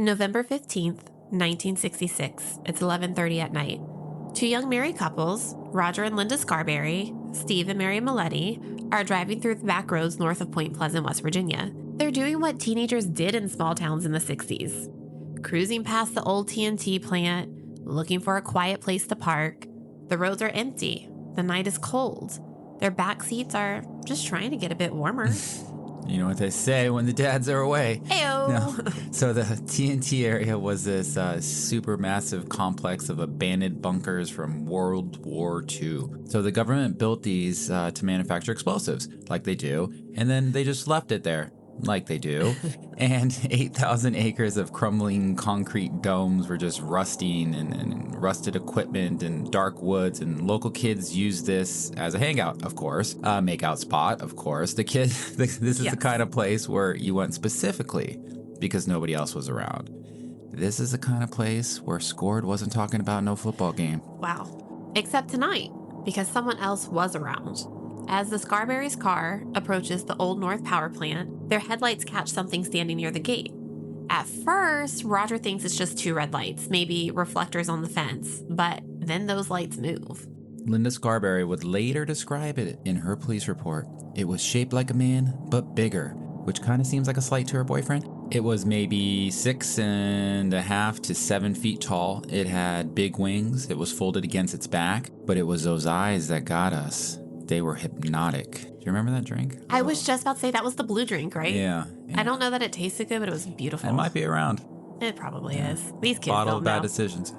November 15th, 1966. It's 11:30 at night. Two young married couples, Roger and Linda Scarberry, Steve and Mary Maletti, are driving through the back roads north of Point Pleasant, West Virginia. They're doing what teenagers did in small towns in the 60s. Cruising past the old TNT plant, looking for a quiet place to park. The roads are empty. The night is cold. Their back seats are just trying to get a bit warmer. You know what they say when the dads are away. Heyo! No. So the TNT area was this super massive complex of abandoned bunkers from World War II. So the government built these to manufacture explosives, like they do, and then they just left it there, like they do. And 8,000 acres of crumbling concrete domes were just rusting and rusted equipment and dark woods. And local kids used this as a hangout, of course, make-out spot, of course. This is the kind of place where you went specifically because nobody else was around. This is the kind of place where Scored wasn't talking about no football game. Wow. Except tonight, because someone else was around. As the Scarberry's car approaches the Old North power plant, their headlights catch something standing near the gate. At first, Roger thinks it's just two red lights, maybe reflectors on the fence, but then those lights move. Linda Scarberry would later describe it in her police report. It was shaped like a man, but bigger, which kind of seems like a slight to her boyfriend. It was maybe 6.5 to 7 feet tall. It had big wings. It was folded against its back, but it was those eyes that got us. They were hypnotic. Do you remember that drink? I was just about to say that was the blue drink, right? Yeah. I don't know that it tasted good, but it was beautiful. It might be around. It probably is. These kids Bottle don't of bad know. decisions.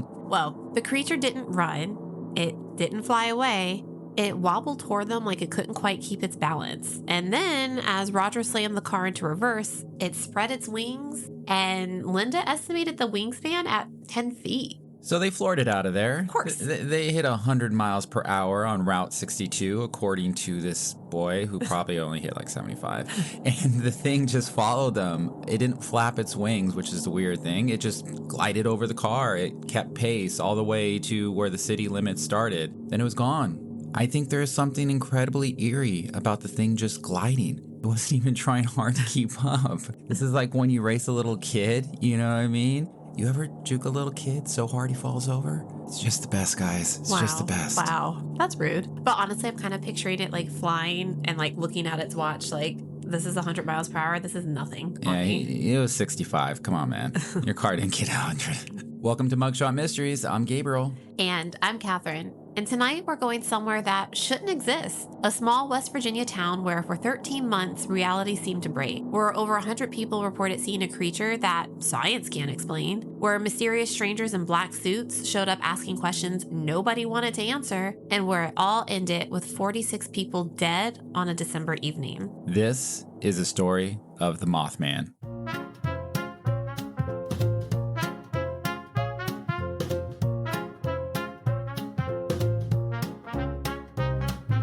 Well, the creature didn't run. It didn't fly away. It wobbled toward them like it couldn't quite keep its balance. And then, as Roger slammed the car into reverse, it spread its wings, and Linda estimated the wingspan at 10 feet. So they floored it out of there. Of course. They hit 100 miles per hour on Route 62, according to this boy who probably only hit like 75. And the thing just followed them. It didn't flap its wings, which is the weird thing. It just glided over the car. It kept pace all the way to where the city limits started. Then it was gone. I think there is something incredibly eerie about the thing just gliding. It wasn't even trying hard to keep up. This is like when you race a little kid, you know what I mean? You ever juke a little kid so hard he falls over? It's just the best, guys. It's just the best. Wow. That's rude. But honestly, I'm kind of picturing it like flying and like looking at its watch like, this is 100 miles per hour. This is nothing. Yeah, it was 65. Come on, man. Your car didn't get 100. Welcome to Mugshot Mysteries. I'm Gabriel. And I'm Kathryn. And tonight we're going somewhere that shouldn't exist. A small West Virginia town where for 13 months reality seemed to break. Where over 100 people reported seeing a creature that science can't explain. Where mysterious strangers in black suits showed up asking questions nobody wanted to answer. And where it all ended with 46 people dead on a December evening. This is a story of the Mothman.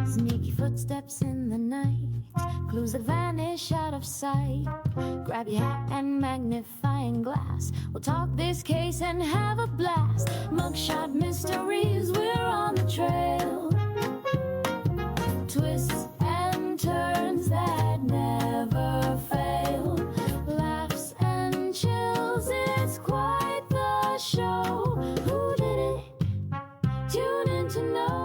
Sneaky footsteps in the night, clues that vanish out of sight. Grab your hat and magnifying glass. We'll talk this case and have a blast. Mugshot Mysteries, we're on the trail. Twists and turns that never fail. Laughs and chills, it's quite the show. Who did it? Tune in to know.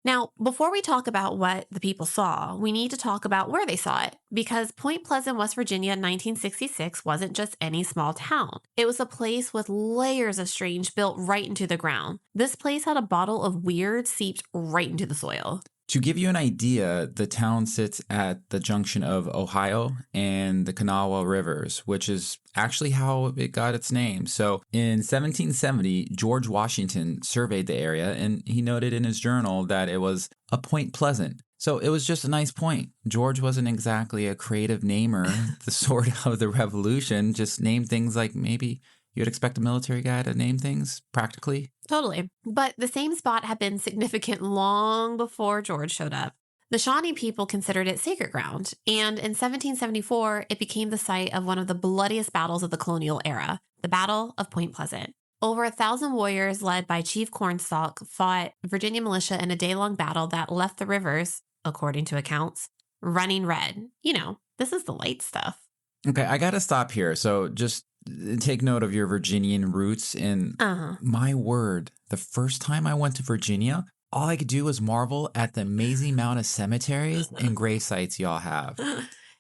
Now, before we talk about what the people saw, we need to talk about where they saw it. Because Point Pleasant, West Virginia in 1966 wasn't just any small town. It was a place with layers of strange built right into the ground. This place had a bottle of weird seeped right into the soil. To give you an idea, the town sits at the junction of Ohio and the Kanawha Rivers, which is actually how it got its name. So in 1770, George Washington surveyed the area, and he noted in his journal that it was a Point Pleasant. So it was just a nice point. George wasn't exactly a creative namer, the sort of the Revolution, just named things like maybe you'd expect a military guy to name things practically. Totally. But the same spot had been significant long before George showed up. The Shawnee people considered it sacred ground, and in 1774, it became the site of one of the bloodiest battles of the colonial era, the Battle of Point Pleasant. Over 1,000 warriors led by Chief Cornstalk fought Virginia militia in a day-long battle that left the rivers, according to accounts, running red. You know, this is the light stuff. Okay, I got to stop here. So just take note of your Virginian roots. And my word, the first time I went to Virginia, all I could do was marvel at the amazing amount of cemeteries and grave sites y'all have.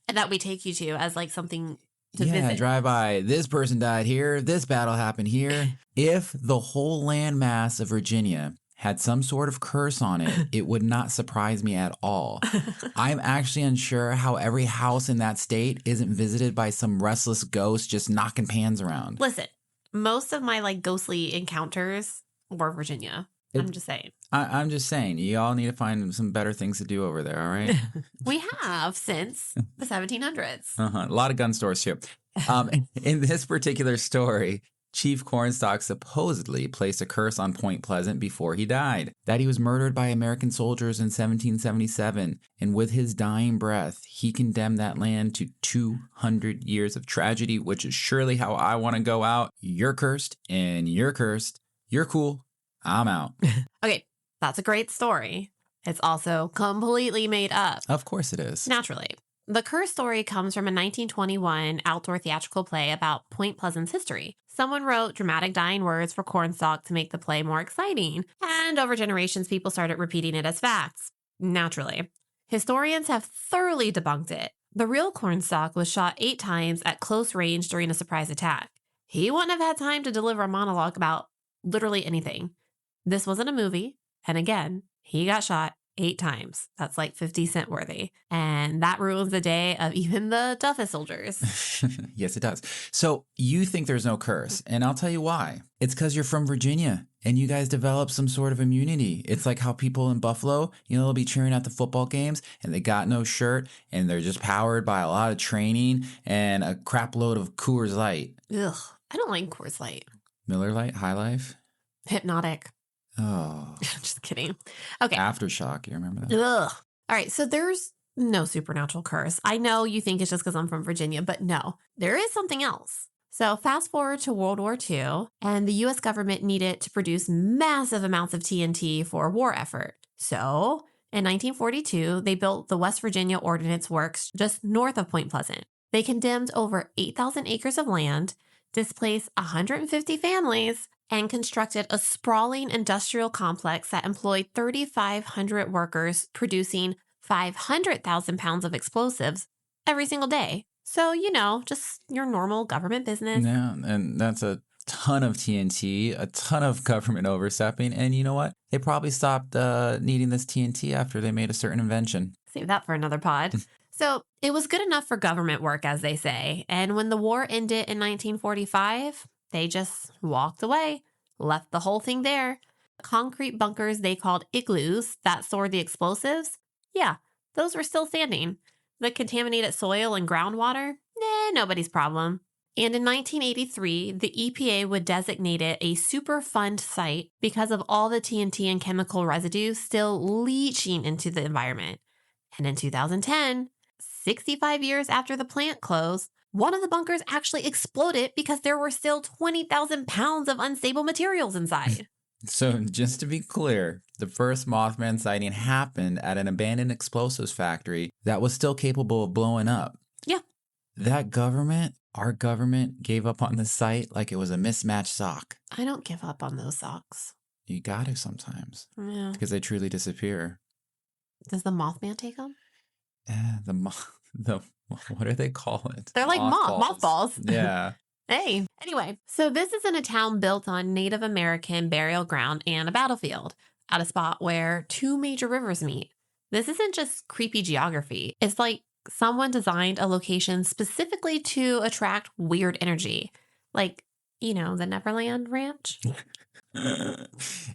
And that we take you to as like something to Yeah, visit. drive by. This person died here. This battle happened here. If the whole landmass of Virginia had some sort of curse on it, it would not surprise me at all. I'm actually unsure how every house in that state isn't visited by some restless ghost just knocking pans around. Listen, most of my like ghostly encounters were Virginia. I'm just saying. I'm just saying, you all need to find some better things to do over there, all right? We have since the 1700s. A lot of gun stores too. In this particular story, Chief Cornstalk supposedly placed a curse on Point Pleasant before he died, that he was murdered by American soldiers in 1777, and with his dying breath, he condemned that land to 200 years of tragedy, which is surely how I want to go out. You're cursed, and you're cursed. You're cool. I'm out. Okay, that's a great story. It's also completely made up. Of course it is. Naturally. The curse story comes from a 1921 outdoor theatrical play about Point Pleasant's history. Someone wrote dramatic dying words for Cornstalk to make the play more exciting, and over generations, people started repeating it as facts. Naturally. Historians have thoroughly debunked it. The real Cornstalk was shot 8 times at close range during a surprise attack. He wouldn't have had time to deliver a monologue about literally anything. This wasn't a movie, and again, he got shot 8 times. That's like 50 cent worthy. And that ruins the day of even the toughest soldiers. Yes, it does. So you think there's no curse, and I'll tell you why. It's because you're from Virginia, and you guys develop some sort of immunity. It's like how people in Buffalo, they'll be cheering at the football games, and they got no shirt, and they're just powered by a lot of training and a crap load of Coors Light. Ugh, I don't like Coors Light. Miller Lite, High Life? Hypnotic. Oh. Just kidding. Okay. Aftershock, you remember that? Ugh. All right, so there's no supernatural curse. I know you think it's just because I'm from Virginia, but no, there is something else. So fast forward to World War II, and the U.S. government needed to produce massive amounts of TNT for a war effort. So in 1942, they built the West Virginia Ordnance Works just north of Point Pleasant. They condemned over 8,000 acres of land, displaced 150 families, and constructed a sprawling industrial complex that employed 3,500 workers producing 500,000 pounds of explosives every single day. So, just your normal government business. Yeah, and that's a ton of TNT, a ton of government overstepping. And you know what? They probably stopped needing this TNT after they made a certain invention. Save that for another pod. So it was good enough for government work, as they say. And when the war ended in 1945, they just walked away, left the whole thing there. Concrete bunkers they called igloos that stored the explosives, yeah, those were still standing. The contaminated soil and groundwater, nobody's problem. And in 1983, the EPA would designate it a Superfund site because of all the TNT and chemical residues still leaching into the environment. And in 2010, 65 years after the plant closed, one of the bunkers actually exploded because there were still 20,000 pounds of unstable materials inside. So just to be clear, the first Mothman sighting happened at an abandoned explosives factory that was still capable of blowing up. Yeah. That government, our government, gave up on the site like it was a mismatched sock. I don't give up on those socks. You got to sometimes. Yeah. Because they truly disappear. Does the Mothman take them? What do they call it? They're like mothballs. Yeah. Hey. Anyway, so this is in a town built on Native American burial ground and a battlefield at a spot where 2 major rivers meet. This isn't just creepy geography. It's like someone designed a location specifically to attract weird energy. Like, the Neverland Ranch.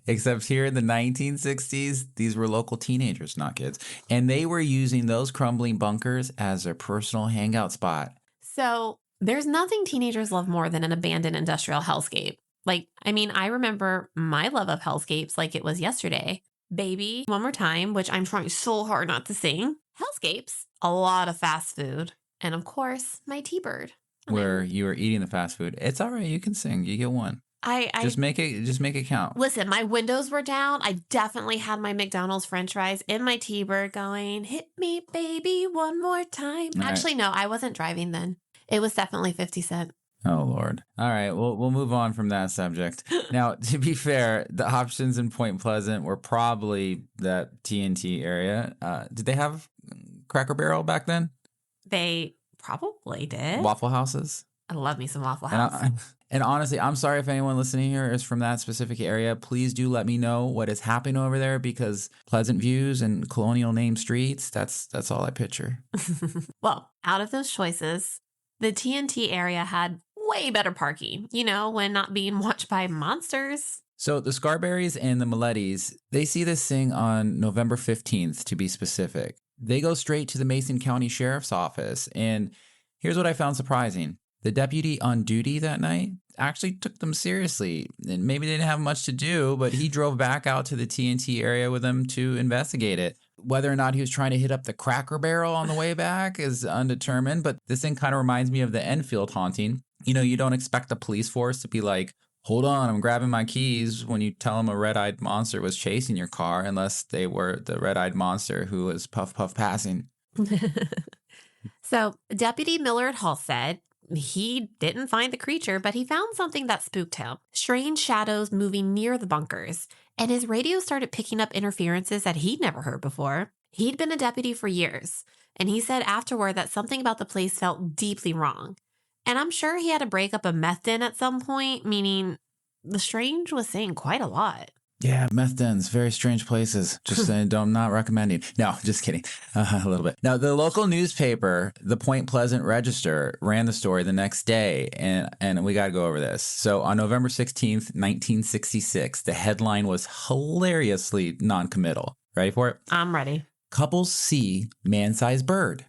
Except here in the 1960s, these were local teenagers, not kids. And they were using those crumbling bunkers as their personal hangout spot. So there's nothing teenagers love more than an abandoned industrial hellscape. I remember my love of hellscapes like it was yesterday. Baby, One More Time, which I'm trying so hard not to sing. Hellscapes, a lot of fast food. And of course, my T-Bird. Where you were eating the fast food. It's all right. You can sing. You get one. I just make it count. Listen, my windows were down. I definitely had my McDonald's French fries in my T-Bird going, hit me, baby, one more time. Right. Actually, no, I wasn't driving then. It was definitely 50 Cent. Oh, Lord. All right. Well, we'll move on from that subject. Now, to be fair, the options in Point Pleasant were probably that TNT area. Did they have Cracker Barrel back then? They probably did. Waffle houses? I love me some Waffle House. And honestly, I'm sorry if anyone listening here is from that specific area. Please do let me know what is happening over there, because Pleasant Views and colonial name streets, that's all I picture. Well, out of those choices, the TNT area had way better parking, when not being watched by monsters. So the Scarberrys and the Milettis, they see this thing on November 15th, to be specific. They go straight to the Mason County Sheriff's Office, and here's what I found surprising. The deputy on duty that night actually took them seriously, and maybe they didn't have much to do, but he drove back out to the TNT area with them to investigate it. Whether or not he was trying to hit up the Cracker Barrel on the way back is undetermined, but this thing kind of reminds me of the Enfield haunting. You don't expect the police force to be like, hold on, I'm grabbing my keys when you tell them a red-eyed monster was chasing your car, unless they were the red-eyed monster who was puff passing. So Deputy Millard Hall said he didn't find the creature, but he found something that spooked him. Strange shadows moving near the bunkers, and his radio started picking up interferences that he'd never heard before. He'd been a deputy for years, and he said afterward that something about the place felt deeply wrong. And I'm sure he had a breakup of meth den at some point, meaning the strange was saying quite a lot. Yeah, meth dens, very strange places. Just saying, I'm not recommending. No, just kidding. A little bit. Now, the local newspaper, the Point Pleasant Register, ran the story the next day, and we got to go over this. So on November 16th, 1966, the headline was hilariously non-committal. Ready for it? I'm ready. Couples see man-sized bird, ...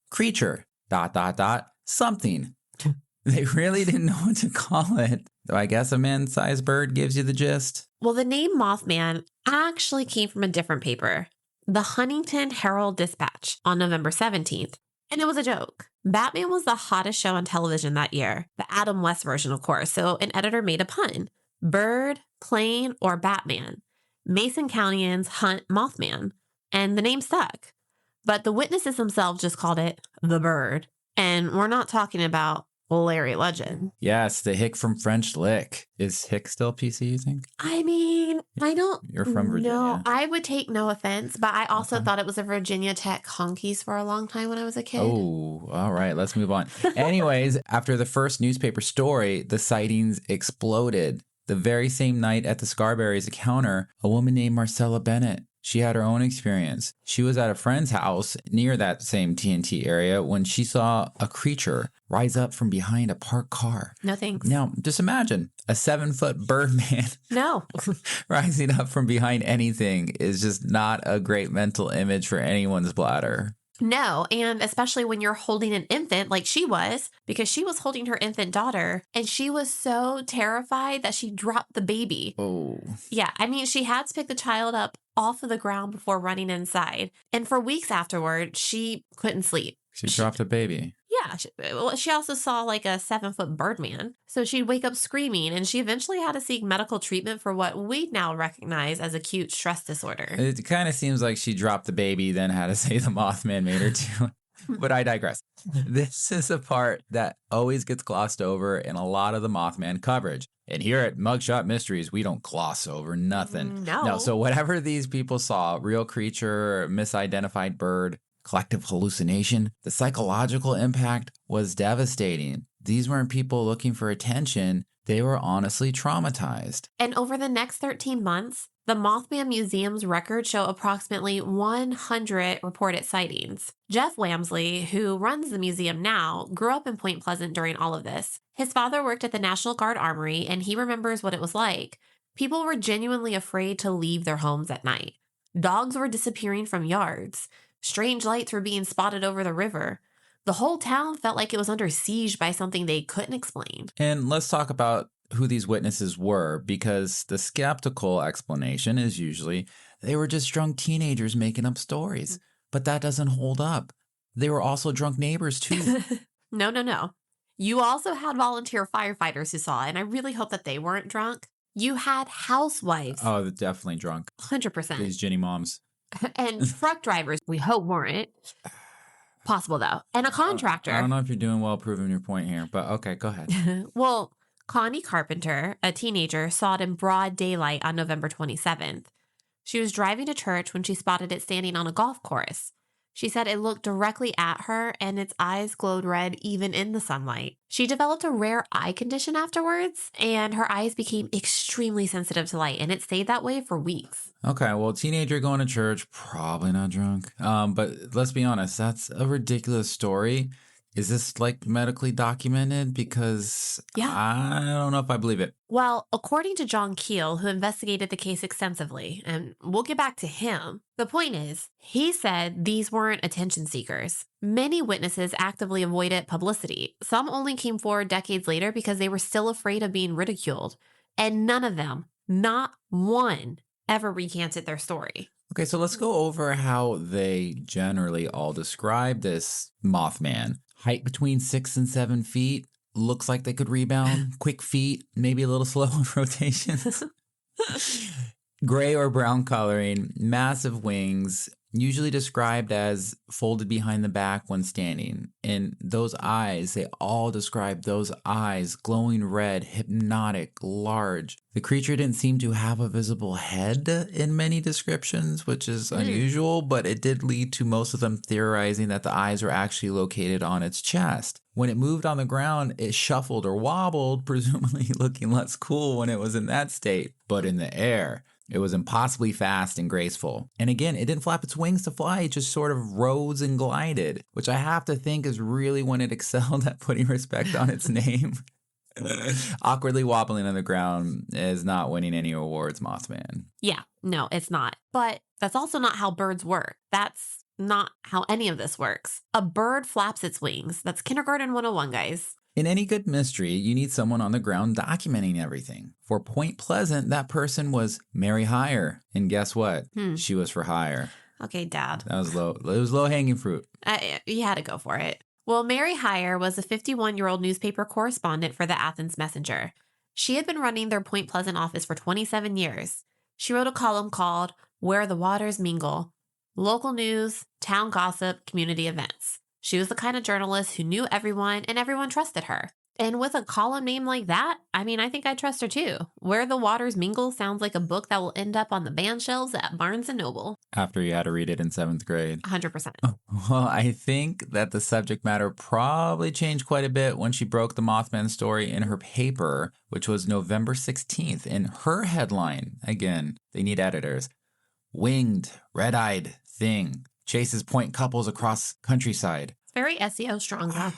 creature, ... something. They really didn't know what to call it. So I guess a man-sized bird gives you the gist. Well, the name Mothman actually came from a different paper, the Huntington Herald-Dispatch, on November 17th. And it was a joke. Batman was the hottest show on television that year, the Adam West version, of course, so an editor made a pun. Bird, plane, or Batman. Mason Countyans hunt Mothman, and the name stuck. But the witnesses themselves just called it the bird. And we're not talking about Larry Legend. Yes, the hick from French Lick. Is hick still PC, you think? I mean, I don't You're from Virginia. No, I would take no offense, but I also thought it was a Virginia Tech Honkies for a long time when I was a kid. Oh, all right. Let's move on. Anyways, after the first newspaper story, the sightings exploded. The very same night at the Scarberry's encounter, a woman named Marcella Bennett, she had her own experience. She was at a friend's house near that same TNT area when she saw a creature rise up from behind a parked car. No thanks. Now, just imagine a 7-foot bird man No. rising up from behind anything is just not a great mental image for anyone's bladder. No, and especially when you're holding an infant like she was, because she was holding her infant daughter, and she was so terrified that she dropped the baby. Oh. Yeah, I mean, she had to pick the child up off of the ground before running inside. And for weeks afterward, she couldn't sleep. She dropped a baby. Yeah, she also saw like a 7-foot bird man. So she'd wake up screaming, and she eventually had to seek medical treatment for what we now recognize as acute stress disorder. It kind of seems like she dropped the baby, then had to say the Mothman made her do. But I digress. This is a part that always gets glossed over in a lot of the Mothman coverage. And here at Mugshot Mysteries, we don't gloss over nothing. No. So whatever these people saw, real creature, misidentified bird, collective hallucination, the psychological impact was devastating. These weren't people looking for attention. They were honestly traumatized. And over the next 13 months, the Mothman Museum's records show approximately 100 reported sightings. Jeff Wamsley, who runs the museum now, grew up in Point Pleasant during all of this. His father worked at the National Guard Armory, and he remembers what it was like. People were genuinely afraid to leave their homes at night. Dogs were disappearing from yards. Strange lights were being spotted over the river. The whole town felt like it was under siege by something they couldn't explain. And let's talk about who these witnesses were, because the skeptical explanation is usually they were just drunk teenagers making up stories. But that doesn't hold up. They were also drunk neighbors too. No. You also had volunteer firefighters who saw it, and I really hope that they weren't drunk. You had housewives. Oh, they're definitely drunk. 100%. These Ginny moms. And truck drivers, we hope weren't. possible, though. And a contractor. I don't know if you're doing well proving your point here, but okay, go ahead. Well, Connie Carpenter, a teenager, saw it in broad daylight on November 27th. She was driving to church when she spotted it standing on a golf course. She said it looked directly at her and its eyes glowed red even in the sunlight. She developed a rare eye condition afterwards, and her eyes became extremely sensitive to light, and it stayed that way for weeks. Okay, well, teenager going to church, probably not drunk. But let's be honest, that's a ridiculous story. Is this like medically documented? Because Yeah. I don't know if I believe it. Well, according to John Keel, who investigated the case extensively, and we'll get back to him, the point is, he said these weren't attention seekers. Many witnesses actively avoided publicity. Some only came forward decades later because they were still afraid of being ridiculed. And none of them, not one, ever recanted their story. Okay, so let's go over how they generally all describe this Mothman. Height between 6 and 7 feet. Looks like they could rebound. Quick feet, maybe a little slow in rotations. Gray or brown coloring, massive wings, usually described as folded behind the back when standing. And those eyes, they all describe those eyes, glowing red, hypnotic, large. The creature didn't seem to have a visible head in many descriptions, which is unusual, but it did lead to most of them theorizing that the eyes were actually located on its chest. When it moved on the ground, it shuffled or wobbled, presumably looking less cool when it was in that state. But in the air, it was impossibly fast and graceful. And again, it didn't flap its wings to fly, it just sort of rose and glided, which I have to think is really when it excelled at putting respect on its name. Awkwardly wobbling on the ground is not winning any awards, Mothman. Yeah, no, it's not. But that's also not how birds work. That's not how any of this works. A bird flaps its wings. That's kindergarten 101, guys. In any good mystery, you need someone on the ground documenting everything. For Point Pleasant, that person was Mary Hire. And guess what? She was for hire. Okay, Dad. That was low. It was low-hanging fruit. You had to go for it. Well, Mary Hire was a 51-year-old newspaper correspondent for the Athens Messenger. She had been running their Point Pleasant office for 27 years. She wrote a column called Where the Waters Mingle: Local News, Town Gossip, Community Events. She was the kind of journalist who knew everyone and everyone trusted her. And with a column name like that, I mean, I think I trust her too. Where the Waters Mingle sounds like a book that will end up on the band shelves at Barnes & Noble. After you had to read it in 7th grade. 100%. Well, I think that the subject matter probably changed quite a bit when she broke the Mothman story in her paper, which was November 16th. In her headline, again, they need editors, "Winged, red-eyed thing chases point couples across countryside." It's very SEO strong, though.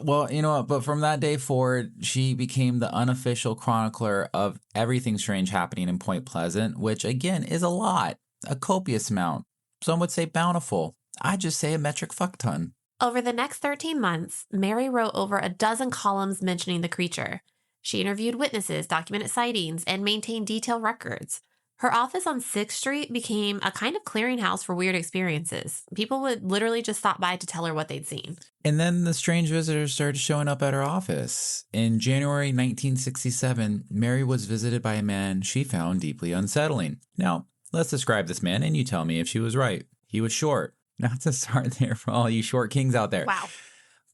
Well, you know what? But from that day forward, she became the unofficial chronicler of everything strange happening in Point Pleasant, which again is a lot, a copious amount. Some would say bountiful. I'd just say a metric fuck ton. Over the next 13 months, Mary wrote over a dozen columns mentioning the creature. She interviewed witnesses, documented sightings, and maintained detailed records. Her office on 6th Street became a kind of clearinghouse for weird experiences. People would literally just stop by to tell her what they'd seen. And then the strange visitors started showing up at her office. In January 1967, Mary was visited by a man she found deeply unsettling. Now, let's describe this man and you tell me if she was right. He was short. Not to start there for all you short kings out there. Wow.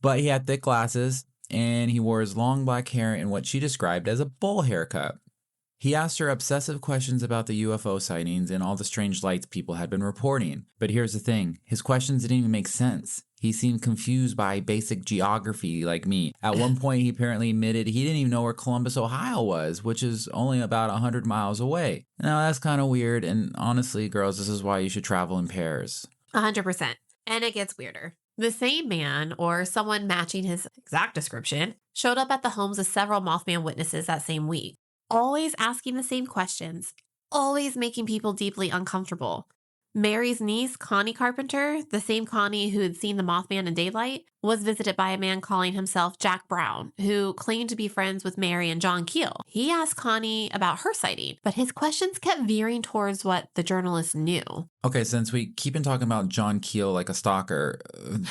But he had thick glasses and he wore his long black hair in what she described as a bowl haircut. He asked her obsessive questions about the UFO sightings and all the strange lights people had been reporting. But here's the thing. His questions didn't even make sense. He seemed confused by basic geography like me. At one point, he apparently admitted he didn't even know where Columbus, Ohio was, which is only about 100 miles away. Now, that's kind of weird. And honestly, girls, this is why you should travel in pairs. 100%. And it gets weirder. The same man, or someone matching his exact description, showed up at the homes of several Mothman witnesses that same week. Always asking the same questions, always making people deeply uncomfortable. Mary's niece, Connie Carpenter, the same Connie who had seen the Mothman in daylight, was visited by a man calling himself Jack Brown, who claimed to be friends with Mary and John Keel. He asked Connie about her sighting, but his questions kept veering towards what the journalist knew. Okay, since we keep on talking about John Keel like a stalker,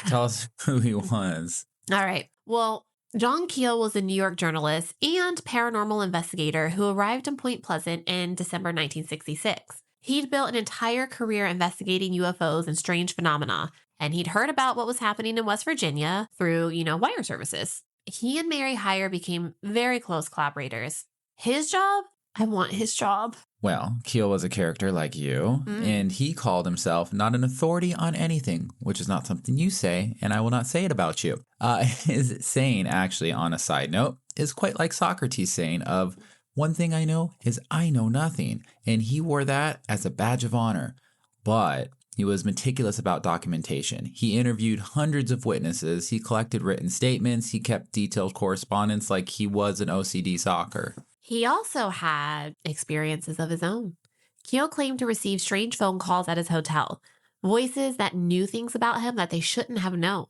tell us who he was. All right. Well, John Keel was a New York journalist and paranormal investigator who arrived in Point Pleasant in December 1966. He'd built an entire career investigating UFOs and strange phenomena. And he'd heard about what was happening in West Virginia through, wire services. He and Mary Hyre became very close collaborators. His job? I want his job. Well, Keel was a character like you, and he called himself not an authority on anything, which is not something you say, and I will not say it about you. His saying, actually, on a side note, is quite like Socrates' saying of, one thing I know is I know nothing, and he wore that as a badge of honor. But he was meticulous about documentation. He interviewed hundreds of witnesses, he collected written statements, he kept detailed correspondence like he was an OCD stalker. He also had experiences of his own. Keel claimed to receive strange phone calls at his hotel, voices that knew things about him that they shouldn't have known,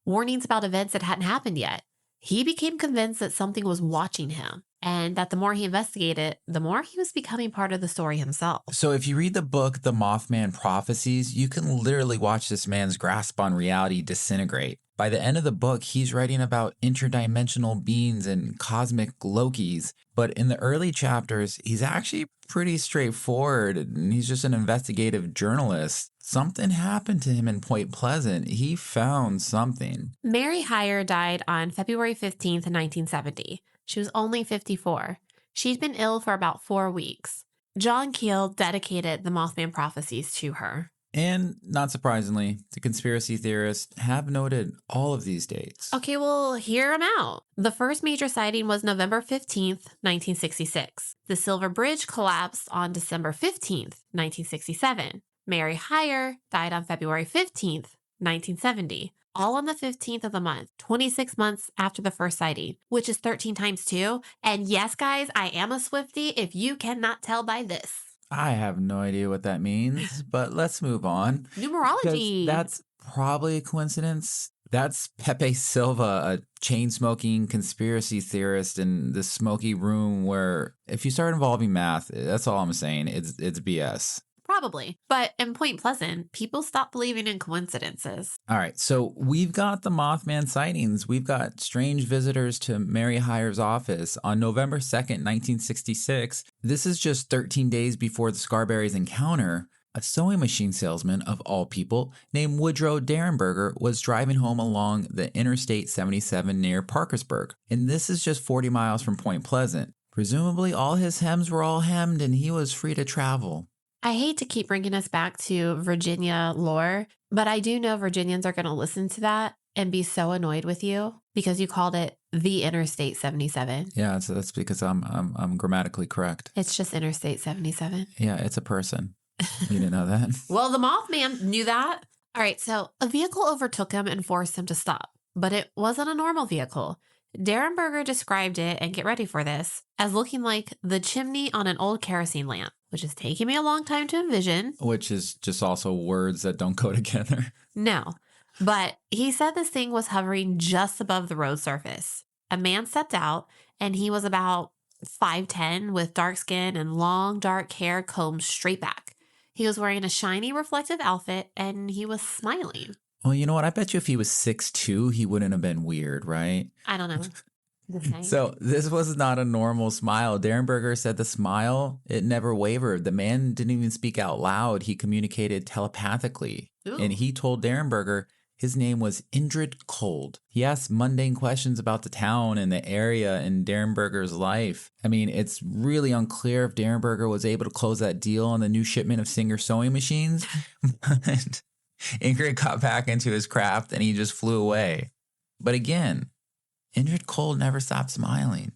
warnings about events that hadn't happened yet. He became convinced that something was watching him, and that the more he investigated, the more he was becoming part of the story himself. So if you read the book, The Mothman Prophecies, you can literally watch this man's grasp on reality disintegrate. By the end of the book, he's writing about interdimensional beings and cosmic Lokis. But in the early chapters, he's actually pretty straightforward, and he's just an investigative journalist. Something happened to him in Point Pleasant. He found something. Mary Hyre died on February 15th, 1970. She was only 54. She'd been ill for about 4 weeks. John Keel dedicated the Mothman Prophecies to her. And not surprisingly, the conspiracy theorists have noted all of these dates. Okay, well, hear them out. The first major sighting was November 15th, 1966. The Silver Bridge collapsed on December 15th, 1967. Mary Hyre died on February 15th, 1970. All on the 15th of the month, 26 months after the first sighting, which is 13 times 2. And yes, guys, I am a Swiftie if you cannot tell by this. I have no idea what that means, but let's move on. Numerology. That's probably a coincidence. That's Pepe Silva, a chain-smoking conspiracy theorist in the smoky room where if you start involving math, that's all I'm saying. It's BS. Probably. But in Point Pleasant, people stopped believing in coincidences. All right. So we've got the Mothman sightings. We've got strange visitors to Mary Hyre's office on November 2nd, 1966. This is just 13 days before the Scarberry's encounter. A sewing machine salesman, of all people, named Woodrow Derenberger was driving home along the Interstate 77 near Parkersburg. And this is just 40 miles from Point Pleasant. Presumably all his hems were all hemmed and he was free to travel. I hate to keep bringing us back to Virginia lore, but I do know Virginians are going to listen to that and be so annoyed with you because you called it the Interstate 77. Yeah, so that's because I'm grammatically correct. It's just Interstate 77. Yeah, it's a person. You didn't know that? Well, the Mothman knew that. All right, so a vehicle overtook him and forced him to stop, but it wasn't a normal vehicle. Derenberger described it, and get ready for this, as looking like the chimney on an old kerosene lamp, which is taking me a long time to envision. Which is just also words that don't go together. No, but he said this thing was hovering just above the road surface. A man stepped out, and he was about 5'10", with dark skin and long dark hair combed straight back. He was wearing a shiny reflective outfit, and he was smiling. Well, you know what? I bet you if he was 6'2", he wouldn't have been weird, right? I don't know. So this was not a normal smile. Derenberger said the smile, it never wavered. The man didn't even speak out loud. He communicated telepathically. Ooh. And he told Derenberger his name was Indrid Cold. He asked mundane questions about the town and the area in Derenberger's life. I mean, it's really unclear if Derenberger was able to close that deal on the new shipment of Singer sewing machines. But Ingrid got back into his craft and he just flew away. But again, Indrid Cold never stopped smiling.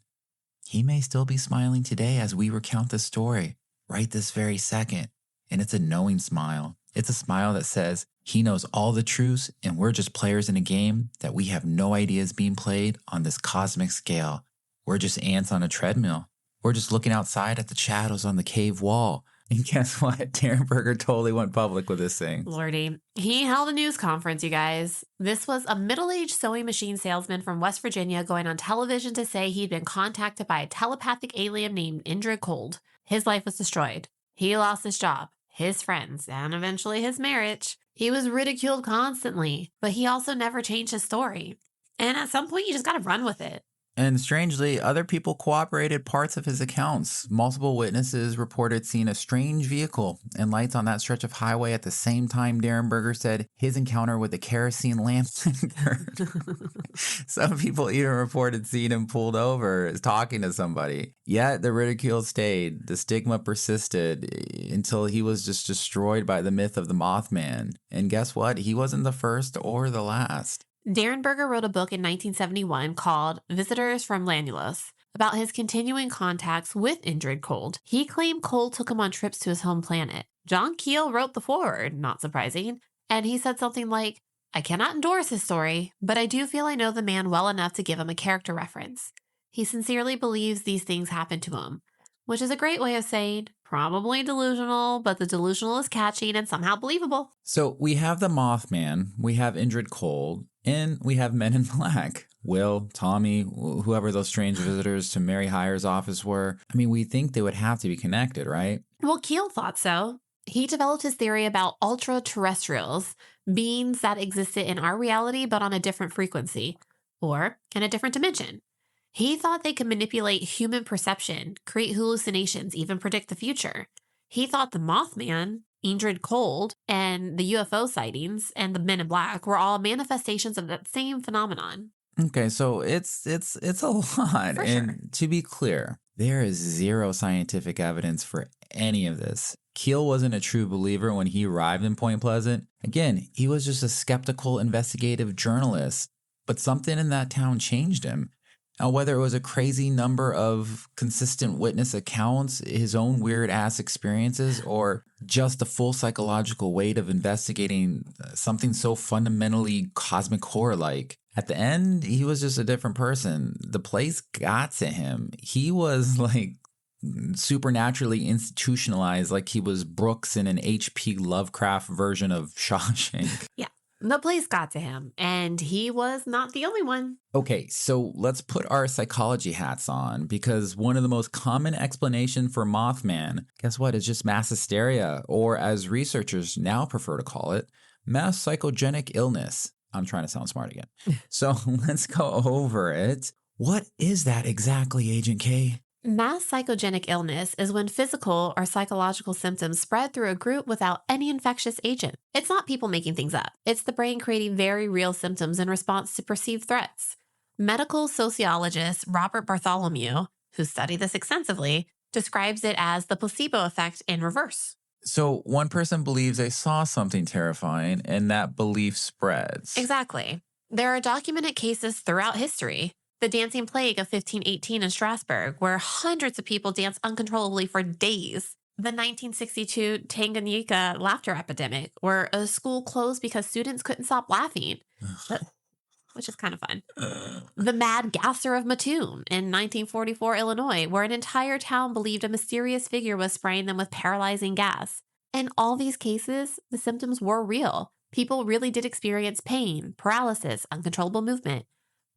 He may still be smiling today as we recount this story, right this very second. And it's a knowing smile. It's a smile that says he knows all the truths and we're just players in a game that we have no idea is being played on this cosmic scale. We're just ants on a treadmill. We're just looking outside at the shadows on the cave wall. And guess what? Derenberger totally went public with this thing. Lordy. He held a news conference, you guys. This was a middle-aged sewing machine salesman from West Virginia going on television to say he'd been contacted by a telepathic alien named Indrid Cold. His life was destroyed. He lost his job, his friends, and eventually his marriage. He was ridiculed constantly, but he also never changed his story. And at some point, you just got to run with it. And strangely, other people cooperated parts of his accounts. Multiple witnesses reported seeing a strange vehicle and lights on that stretch of highway at the same time Derenberger said his encounter with the kerosene lamp occurred. Some people even reported seeing him pulled over talking to somebody. Yet the ridicule stayed. The stigma persisted until he was just destroyed by the myth of the Mothman. And guess what? He wasn't the first or the last. Derenberger wrote a book in 1971 called Visitors from Lanulos about his continuing contacts with Indrid Cold. He claimed Cold took him on trips to his home planet. John Keel wrote the foreword, not surprising, and he said something like, "I cannot endorse his story, but I do feel I know the man well enough to give him a character reference. He sincerely believes these things happened to him," which is a great way of saying probably delusional, but the delusional is catchy and somehow believable. So we have the Mothman, we have Indrid Cold, and we have Men in Black. Will, Tommy, whoever those strange visitors to Mary Hyer's office were. I mean, we think they would have to be connected, right? Well, Keel thought so. He developed his theory about ultra-terrestrials, beings that existed in our reality but on a different frequency, or in a different dimension. He thought they could manipulate human perception, create hallucinations, even predict the future. He thought the Mothman, Indrid Cold, and the UFO sightings and the Men in Black were all manifestations of that same phenomenon. Okay, so it's a lot. For and sure. to be clear, there is zero scientific evidence for any of this. Keel wasn't a true believer when he arrived in Point Pleasant. Again, he was just a skeptical investigative journalist, but something in that town changed him. Now, whether it was a crazy number of consistent witness accounts, his own weird-ass experiences, or just the full psychological weight of investigating something so fundamentally cosmic horror-like, at the end, he was just a different person. The place got to him. He was like supernaturally institutionalized, like he was Brooks in an H.P. Lovecraft version of Shawshank. Yeah, the place got to him, and he was not the only one. Okay, so let's put our psychology hats on, because one of the most common explanations for Mothman, guess what, is just mass hysteria, or as researchers now prefer to call it, mass psychogenic illness. I'm trying to sound smart again. So let's go over it. What is that exactly, Agent K? Mass psychogenic illness is when physical or psychological symptoms spread through a group without any infectious agent. It's not people making things up. It's the brain creating very real symptoms in response to perceived threats. Medical sociologist Robert Bartholomew, who studied this extensively, describes it as the placebo effect in reverse. So one person believes they saw something terrifying, and that belief spreads. Exactly. There are documented cases throughout history. The dancing plague of 1518 in Strasbourg, where hundreds of people danced uncontrollably for days. The 1962 Tanganyika laughter epidemic, where a school closed because students couldn't stop laughing, which is kind of fun. The mad gasser of Mattoon in 1944 Illinois, where an entire town believed a mysterious figure was spraying them with paralyzing gas. In all these cases, the symptoms were real. People really did experience pain, paralysis, uncontrollable movement.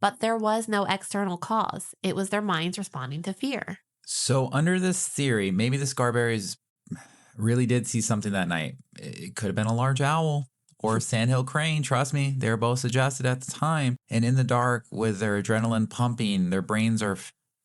But there was no external cause. It was their minds responding to fear. So under this theory, maybe the Scarberries really did see something that night. It could have been a large owl or a sandhill crane. Trust me, they were both suggested at the time. And in the dark, with their adrenaline pumping, their brains are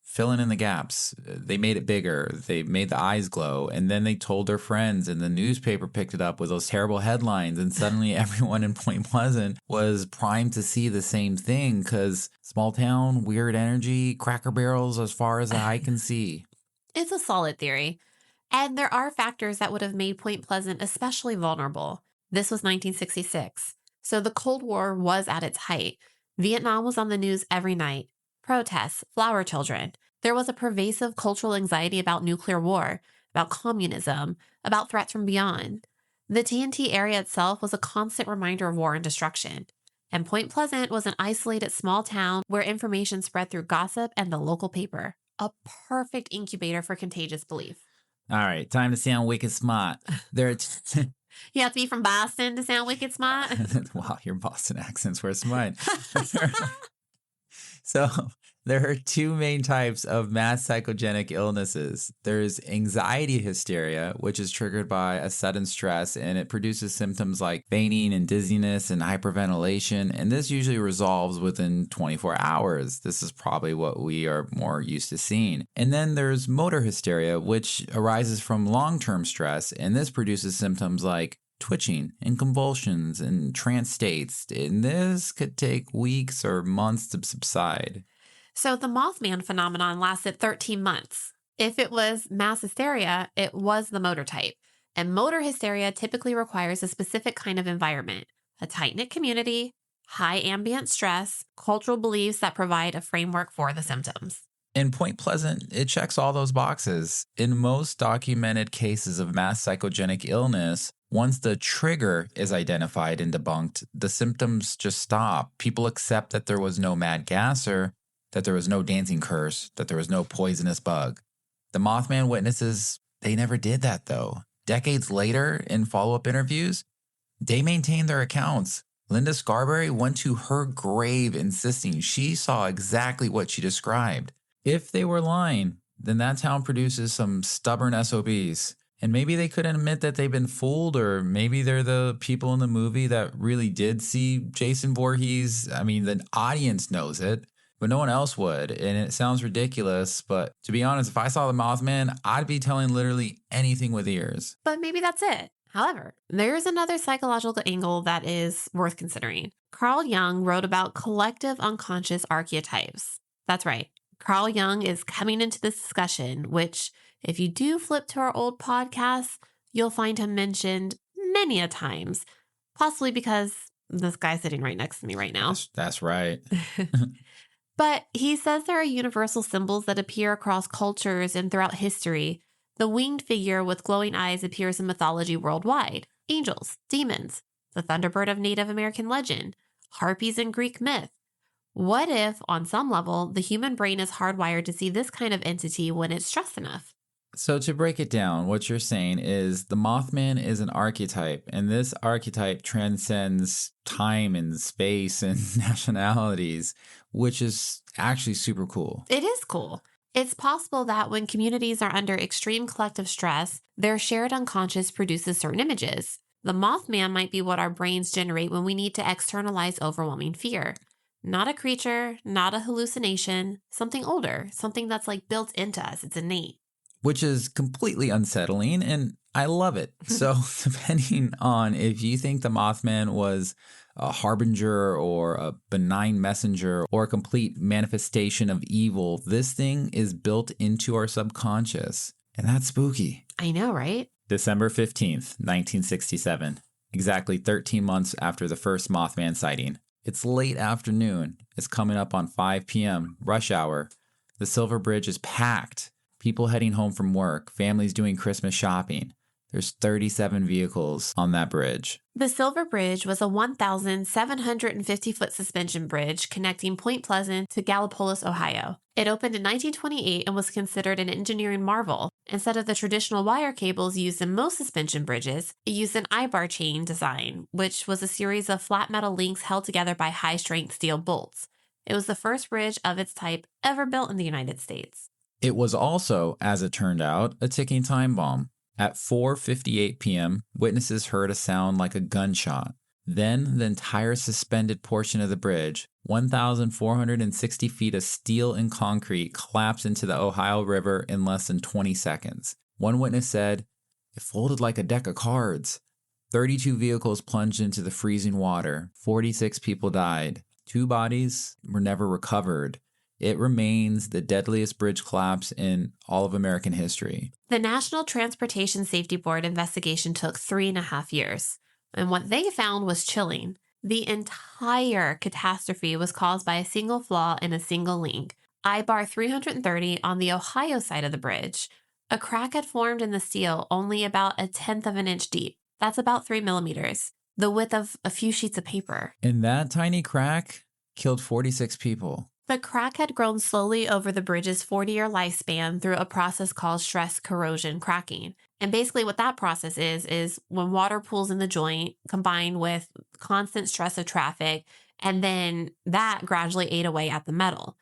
filling in the gaps. They made it bigger. They made the eyes glow. And then they told their friends, and the newspaper picked it up with those terrible headlines. And suddenly everyone in Point Pleasant was primed to see the same thing, because small town, weird energy, Cracker Barrels as far as the eye can see. It's a solid theory. And there are factors that would have made Point Pleasant especially vulnerable. This was 1966. So the Cold War was at its height. Vietnam was on the news every night. Protests, flower children. There was a pervasive cultural anxiety about nuclear war, about communism, about threats from beyond. The TNT area itself was a constant reminder of war and destruction. And Point Pleasant was an isolated small town where information spread through gossip and the local paper. A perfect incubator for contagious belief. All right, time to sound wicked smart. You have to be from Boston to sound wicked smart. Wow, your Boston accent's worse than mine. So There are two main types of mass psychogenic illnesses. There's anxiety hysteria, which is triggered by a sudden stress, and it produces symptoms like fainting and dizziness and hyperventilation, and this usually resolves within 24 hours. This is probably what we are more used to seeing. And then there's motor hysteria, which arises from long-term stress, and this produces symptoms like twitching and convulsions and trance states, and this could take weeks or months to subside. So the Mothman phenomenon lasted 13 months. If it was mass hysteria, it was the motor type. And motor hysteria typically requires a specific kind of environment, a tight-knit community, high ambient stress, cultural beliefs that provide a framework for the symptoms. In Point Pleasant, it checks all those boxes. In most documented cases of mass psychogenic illness, once the trigger is identified and debunked, the symptoms just stop. People accept that there was no mad gasser, that there was no dancing curse, that there was no poisonous bug. The Mothman witnesses, they never did that though. Decades later, in follow-up interviews, they maintained their accounts. Linda Scarberry went to her grave insisting she saw exactly what she described. If they were lying, then that town produces some stubborn SOBs. And maybe they couldn't admit that they've been fooled, or maybe they're the people in the movie that really did see Jason Voorhees. I mean, the audience knows it, but no one else would. And it sounds ridiculous, but to be honest, if I saw the Mothman, I'd be telling literally anything with ears. But maybe that's it. However, there's another psychological angle that is worth considering. Carl Jung wrote about collective unconscious archetypes. That's right. Carl Jung is coming into this discussion, which, if you do flip to our old podcasts, you'll find him mentioned many a times, possibly because this guy's sitting right next to me right now. That's right. But he says there are universal symbols that appear across cultures and throughout history. The winged figure with glowing eyes appears in mythology worldwide. Angels, demons, the Thunderbird of Native American legend, harpies in Greek myth. What if, on some level, the human brain is hardwired to see this kind of entity when it's stressed enough? So to break it down, what you're saying is the Mothman is an archetype, and this archetype transcends time and space and nationalities, which is actually super cool. It is cool. It's possible that when communities are under extreme collective stress, their shared unconscious produces certain images. The Mothman might be what our brains generate when we need to externalize overwhelming fear. Not a creature, not a hallucination, something older, something that's like built into us. It's innate. Which is completely unsettling, and I love it. So depending on if you think the Mothman was a harbinger or a benign messenger or a complete manifestation of evil, this thing is built into our subconscious. And that's spooky. I know, right? December 15th, 1967, exactly 13 months after the first Mothman sighting. It's late afternoon. It's coming up on 5 p.m., rush hour. The Silver Bridge is packed. People heading home from work, families doing Christmas shopping. There's 37 vehicles on that bridge. The Silver Bridge was a 1,750-foot suspension bridge connecting Point Pleasant to Gallipolis, Ohio. It opened in 1928 and was considered an engineering marvel. Instead of the traditional wire cables used in most suspension bridges, it used an I-bar chain design, which was a series of flat metal links held together by high-strength steel bolts. It was the first bridge of its type ever built in the United States. It was also, as it turned out, a ticking time bomb. At 4:58 p.m., witnesses heard a sound like a gunshot. Then the entire suspended portion of the bridge, 1,460 feet of steel and concrete, collapsed into the Ohio River in less than 20 seconds. One witness said, "It folded like a deck of cards." 32 vehicles plunged into the freezing water. 46 people died. 2 bodies were never recovered. It remains the deadliest bridge collapse in all of American history. The National Transportation Safety Board investigation took 3.5 years, and what they found was chilling. The entire catastrophe was caused by a single flaw in a single link, I-bar 330 on the Ohio side of the bridge. A crack had formed in the steel only about 1/10 of an inch deep. That's about 3 millimeters, the width of a few sheets of paper. And that tiny crack killed 46 people. The crack had grown slowly over the bridge's 40-year lifespan through a process called stress corrosion cracking. And basically what that process is when water pools in the joint combined with constant stress of traffic, and then that gradually ate away at the metal.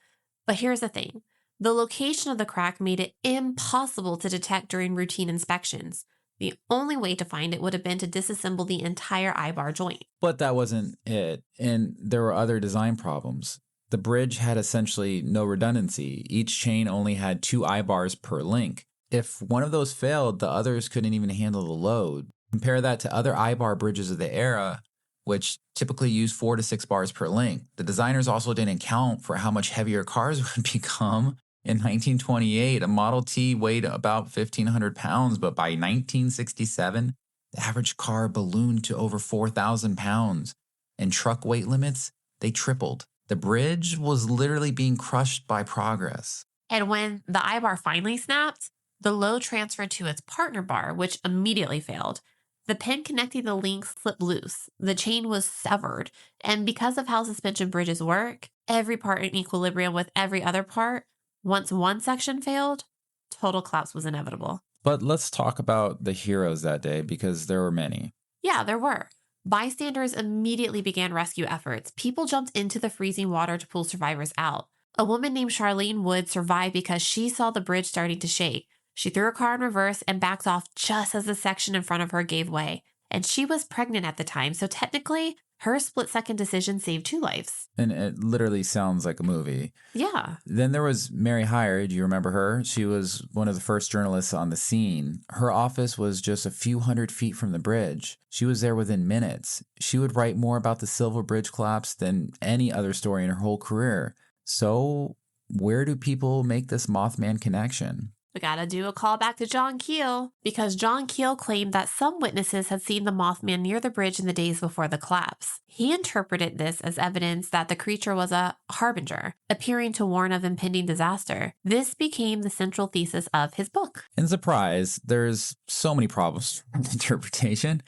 But here's the thing. The location of the crack made it impossible to detect during routine inspections. The only way to find it would have been to disassemble the entire eye-bar joint. But that wasn't it, and there were other design problems. The bridge had essentially no redundancy. Each chain only had 2 eye bars per link. If one of those failed, the others couldn't even handle the load. Compare that to other eye bar bridges of the era, which typically use 4 to 6 bars per link. The designers also didn't account for how much heavier cars would become. In 1928, a Model T weighed about 1,500 pounds, but by 1967, the average car ballooned to over 4,000 pounds. And truck weight limits, they tripled. The bridge was literally being crushed by progress. And when the eye bar finally snapped, the load transferred to its partner bar, which immediately failed. The pin connecting the links slipped loose. The chain was severed. And because of how suspension bridges work, every part in equilibrium with every other part, once one section failed, total collapse was inevitable. But let's talk about the heroes that day, because there were many. Yeah, there were. Bystanders immediately began rescue efforts. People jumped into the freezing water to pull survivors out. A woman named Charlene Wood survived because she saw the bridge starting to shake. She threw her car in reverse and backed off just as the section in front of her gave way. And she was pregnant at the time, so technically, her split-second decision saved 2 lives. And it literally sounds like a movie. Yeah. Then there was Mary Hyre. Do you remember her? She was one of the first journalists on the scene. Her office was just a few hundred feet from the bridge. She was there within minutes. She would write more about the Silver Bridge collapse than any other story in her whole career. So where do people make this Mothman connection? We gotta do a call back to John Keel, because John Keel claimed that some witnesses had seen the Mothman near the bridge in the days before the collapse. He interpreted this as evidence that the creature was a harbinger, appearing to warn of impending disaster. This became the central thesis of his book. And surprise, there's so many problems with interpretation.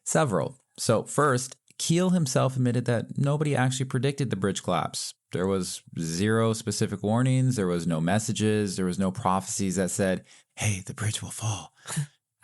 Several. So first, Keel himself admitted that nobody actually predicted the bridge collapse. There was 0 specific warnings, there was no messages, there was no prophecies that said, hey, the bridge will fall.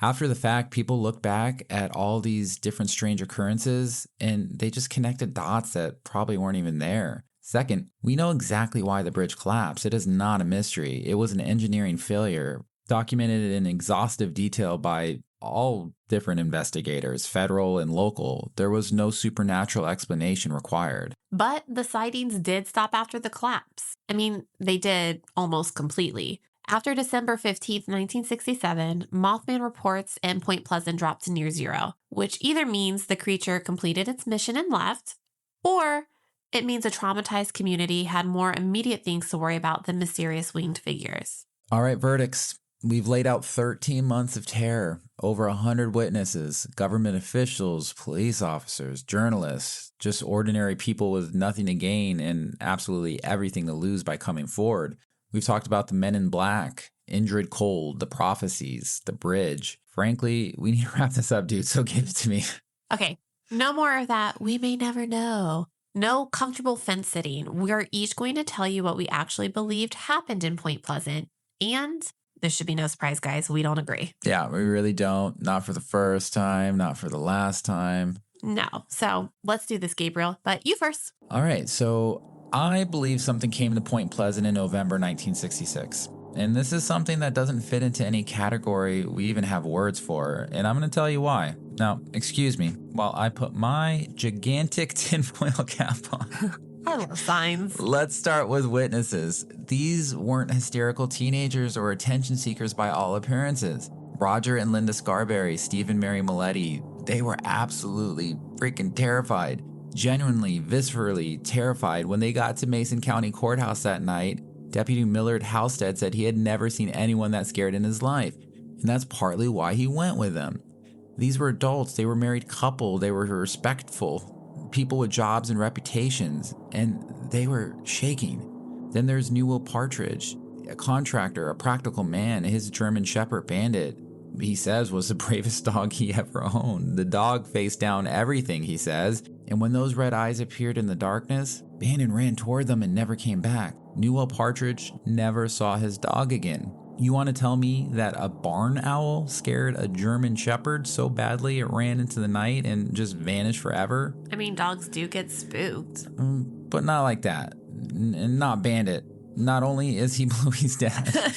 After the fact, people look back at all these different strange occurrences and they just connected dots that probably weren't even there. Second, we know exactly why the bridge collapsed. It is not a mystery. It was an engineering failure, documented in exhaustive detail by all different investigators, federal and local. There was no supernatural explanation required. But the sightings did stop after the collapse. I mean, they did almost completely. After December 15th, 1967, Mothman reports in Point Pleasant dropped to near 0, which either means the creature completed its mission and left, or it means a traumatized community had more immediate things to worry about than mysterious winged figures. All right, verdicts. We've laid out 13 months of terror, over 100 witnesses, government officials, police officers, journalists, just ordinary people with nothing to gain and absolutely everything to lose by coming forward. We've talked about the men in black, Indrid Cold, the prophecies, the bridge. Frankly, we need to wrap this up, dude, so give it to me. Okay, no more of that. We may never know. No comfortable fence sitting. We are each going to tell you what we actually believed happened in Point Pleasant. And this should be no surprise, guys. We don't agree. Yeah, we really don't. Not for the first time, not for the last time. No. So let's do this, Gabriel. But you first. All right. So I believe something came to Point Pleasant in November 1966. And this is something that doesn't fit into any category we even have words for. And I'm going to tell you why. Now, excuse me while I put my gigantic tinfoil cap on. I love signs. Let's start with witnesses. These weren't hysterical teenagers or attention seekers by all appearances. Roger and Linda Scarberry, Steve and Mary Maletti, they were absolutely freaking terrified. Genuinely, viscerally terrified. When they got to Mason County Courthouse that night, Deputy Millard Halstead said he had never seen anyone that scared in his life. And that's partly why he went with them. These were adults. They were a married couple. They were respectful. People with jobs and reputations, and they were shaking. Then there's Newell Partridge, a contractor, a practical man. His German Shepherd Bandit, he says, was the bravest dog he ever owned. The dog faced down everything, he says, and when those red eyes appeared in the darkness, Bandit ran toward them and never came back. Newell Partridge never saw his dog again. You want to tell me that a barn owl scared a German Shepherd so badly it ran into the night and just vanished forever? I mean, dogs do get spooked. But not like that. And not Bandit. not only is he Bluey's dad,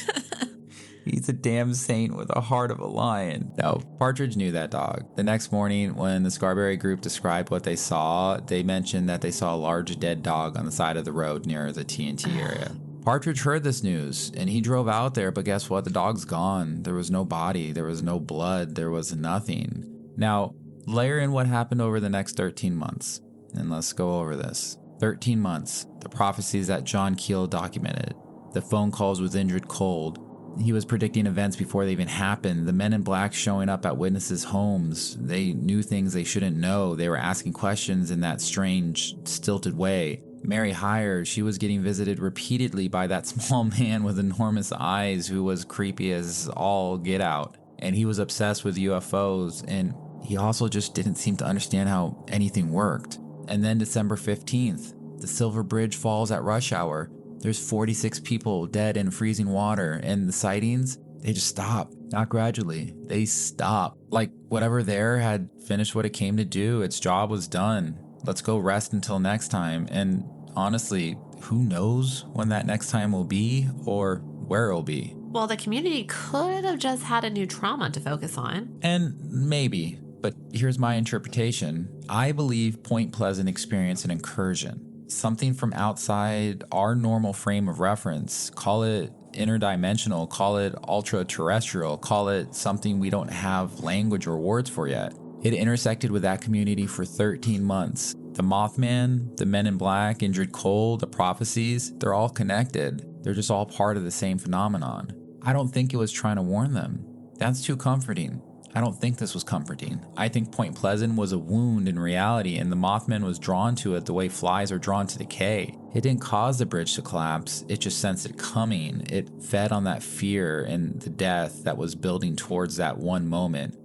he's a damn saint with a heart of a lion. No, Partridge knew that dog. The next morning, when the Scarberry group described what they saw, they mentioned that they saw a large dead dog on the side of the road near the TNT area. Partridge heard this news, and he drove out there, but guess what? The dog's gone. There was no body. There was no blood. There was nothing. Now, layer in what happened over the next 13 months, and let's go over this. 13 months, the prophecies that John Keel documented, the phone calls with Indrid Cold. He was predicting events before they even happened. The men in black showing up at witnesses' homes. They knew things they shouldn't know. They were asking questions in that strange, stilted way. Mary Hyre, she was getting visited repeatedly by that small man with enormous eyes who was creepy as all get out. And he was obsessed with UFOs, and he also just didn't seem to understand how anything worked. And then December 15th, the Silver Bridge falls at rush hour. There's 46 people dead in freezing water, and the sightings, they just stop. Not gradually, they stop. Like whatever there had finished what it came to do. Its job was done. Let's go rest until next time. And honestly, who knows when that next time will be or where it'll be. Well, the community could have just had a new trauma to focus on. And maybe, but here's my interpretation. I believe Point Pleasant experienced an incursion. Something from outside our normal frame of reference. Call it interdimensional, call it ultra-terrestrial, call it something we don't have language or words for yet. It intersected with that community for 13 months. The Mothman, the Men in Black, Indrid Cold, the prophecies, they're all connected. They're just all part of the same phenomenon. I don't think it was trying to warn them. That's too comforting. I don't think this was comforting. I think Point Pleasant was a wound in reality, and the Mothman was drawn to it the way flies are drawn to decay. It didn't cause the bridge to collapse, it just sensed it coming. It fed on that fear and the death that was building towards that one moment.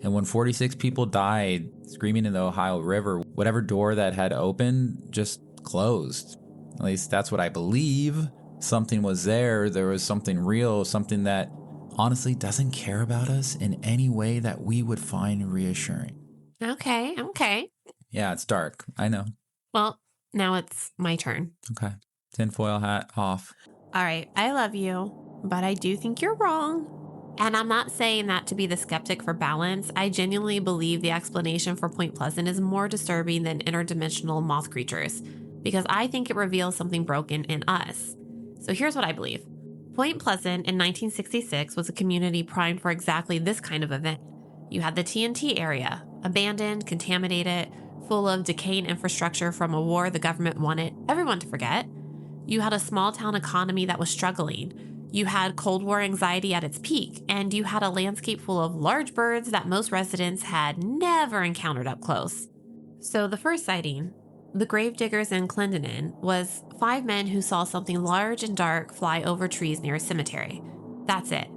And when 46 people died screaming in the Ohio River, whatever door that had opened just closed. At least that's what I believe. Something was there. There was something real, something that honestly doesn't care about us in any way that we would find reassuring. Okay. Yeah, it's dark. I know. Well, now it's my turn. Okay. Tinfoil hat off. All right. I love you, but I do think you're wrong. And I'm not saying that to be the skeptic for balance. I genuinely believe the explanation for Point Pleasant is more disturbing than interdimensional moth creatures, because I think it reveals something broken in us. So here's what I believe. Point Pleasant in 1966 was a community primed for exactly this kind of event. You had the TNT area, abandoned, contaminated, full of decaying infrastructure from a war the government wanted everyone to forget. You had a small town economy that was struggling. You had Cold War anxiety at its peak, and you had a landscape full of large birds that most residents had never encountered up close. So the first sighting, the gravediggers in Clendenin, was 5 men who saw something large and dark fly over trees near a cemetery. That's it.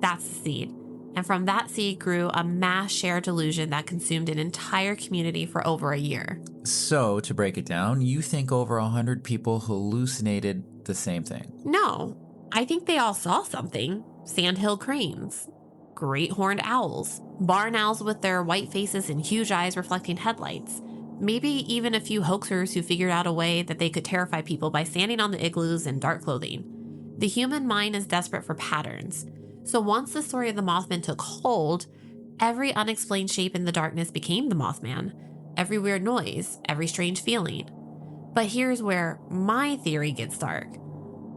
That's the seed. And from that seed grew a mass shared delusion that consumed an entire community for over a year. So, to break it down, you think over 100 people hallucinated the same thing? No. I think they all saw something. Sandhill cranes, great horned owls, barn owls with their white faces and huge eyes reflecting headlights. Maybe even a few hoaxers who figured out a way that they could terrify people by standing on the igloos in dark clothing. The human mind is desperate for patterns. So once the story of the Mothman took hold, every unexplained shape in the darkness became the Mothman. Every weird noise, every strange feeling. But here's where my theory gets dark.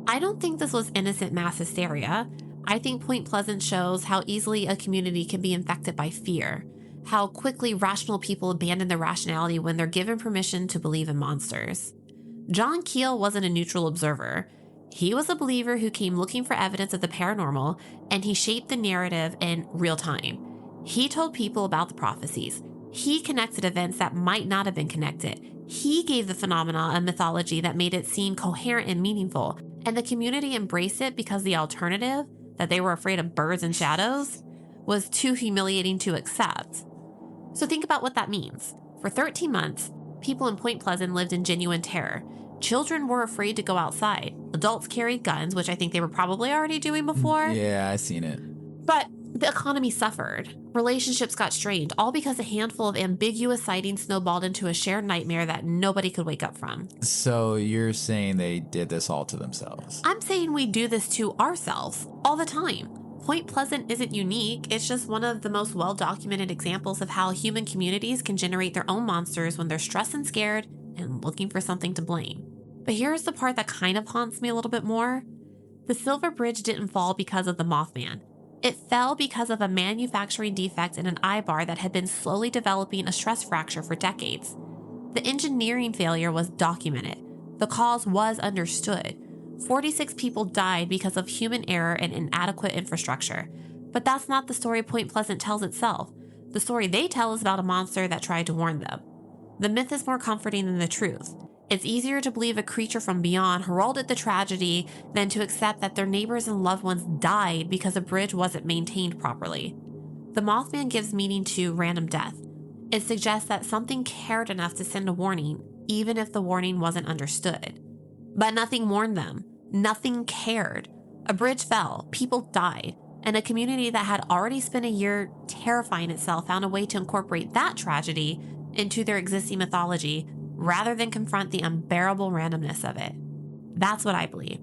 I don't think this was innocent mass hysteria. I think Point Pleasant shows how easily a community can be infected by fear, how quickly rational people abandon their rationality when they're given permission to believe in monsters. John Keel wasn't a neutral observer. He was a believer who came looking for evidence of the paranormal, and he shaped the narrative in real time. He told people about the prophecies. He connected events that might not have been connected. He gave the phenomena a mythology that made it seem coherent and meaningful. And the community embraced it because the alternative, that they were afraid of birds and shadows, was too humiliating to accept. So think about what that means. For 13 months, people in Point Pleasant lived in genuine terror. Children were afraid to go outside. Adults carried guns, which I think they were probably already doing before. Yeah, I've seen it. But The economy suffered. Relationships got strained, all because a handful of ambiguous sightings snowballed into a shared nightmare that nobody could wake up from. So you're saying they did this all to themselves? I'm saying we do this to ourselves all the time. Point Pleasant isn't unique. It's just one of the most well-documented examples of how human communities can generate their own monsters when they're stressed and scared and looking for something to blame. But here's the part that kind of haunts me a little bit more. The Silver Bridge didn't fall because of the Mothman. It fell because of a manufacturing defect in an eye bar that had been slowly developing a stress fracture for decades. The engineering failure was documented. The cause was understood. 46 people died because of human error and inadequate infrastructure. But that's not the story Point Pleasant tells itself. The story they tell is about a monster that tried to warn them. The myth is more comforting than the truth. It's easier to believe a creature from beyond heralded the tragedy than to accept that their neighbors and loved ones died because a bridge wasn't maintained properly. The Mothman gives meaning to random death. It suggests that something cared enough to send a warning, even if the warning wasn't understood. But nothing warned them. Nothing cared. A bridge fell, people died, and a community that had already spent a year terrifying itself found a way to incorporate that tragedy into their existing mythology rather than confront the unbearable randomness of it. That's what I believe.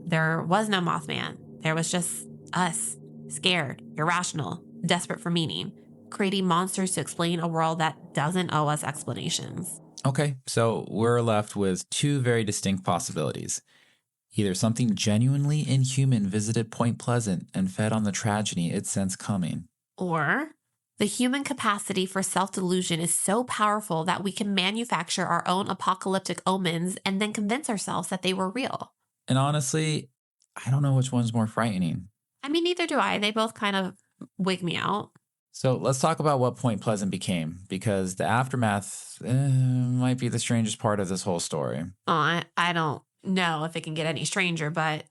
There was no Mothman. There was just us, scared, irrational, desperate for meaning, creating monsters to explain a world that doesn't owe us explanations. Okay, so we're left with two very distinct possibilities. Either something genuinely inhuman visited Point Pleasant and fed on the tragedy it sensed coming. Or the human capacity for self-delusion is so powerful that we can manufacture our own apocalyptic omens and then convince ourselves that they were real. And honestly, I don't know which one's more frightening. I mean, neither do I. They both kind of wig me out. So let's talk about what Point Pleasant became, because the aftermath might be the strangest part of this whole story. Oh, I don't know if it can get any stranger, but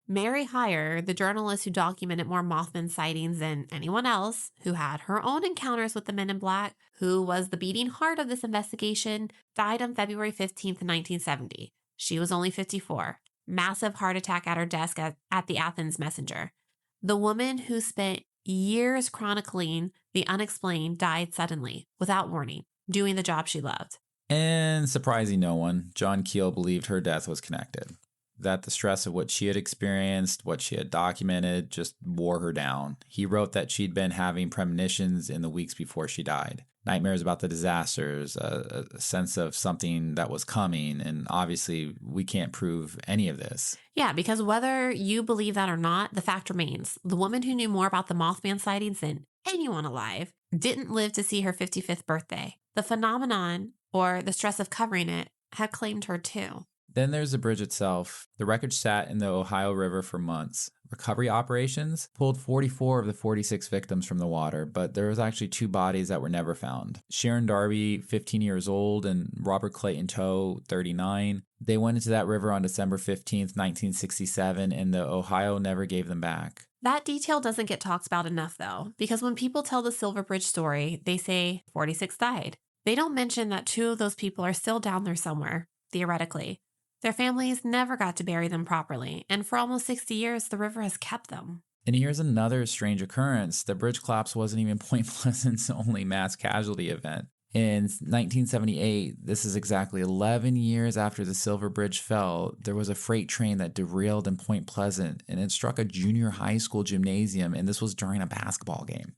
Mary Hyre, the journalist who documented more Mothman sightings than anyone else, who had her own encounters with the Men in Black, who was the beating heart of this investigation, died on February 15th, 1970. She was only 54. Massive heart attack at her desk at the Athens Messenger. The woman who spent years chronicling the unexplained died suddenly, without warning, doing the job she loved. And surprising no one, John Keel believed her death was connected. That the stress of what she had experienced, what she had documented, just wore her down. He wrote that she'd been having premonitions in the weeks before she died. Nightmares about the disasters, a sense of something that was coming, and obviously we can't prove any of this. Yeah, because whether you believe that or not, the fact remains. The woman who knew more about the Mothman sightings than anyone alive didn't live to see her 55th birthday. The phenomenon, or the stress of covering it, had claimed her too. Then there's the bridge itself. The wreckage sat in the Ohio River for months. Recovery operations pulled 44 of the 46 victims from the water, but there was actually 2 bodies that were never found. Sharon Darby, 15 years old, and Robert Clayton Toe, 39. They went into that river on December 15th, 1967, and the Ohio never gave them back. That detail doesn't get talked about enough, though, because when people tell the Silver Bridge story, they say 46 died. They don't mention that 2 of those people are still down there somewhere, theoretically. Their families never got to bury them properly, and for almost 60 years, the river has kept them. And here's another strange occurrence. The bridge collapse wasn't even Point Pleasant's only mass casualty event. In 1978, this is exactly 11 years after the Silver Bridge fell, there was a freight train that derailed in Point Pleasant, and it struck a junior high school gymnasium, and this was during a basketball game.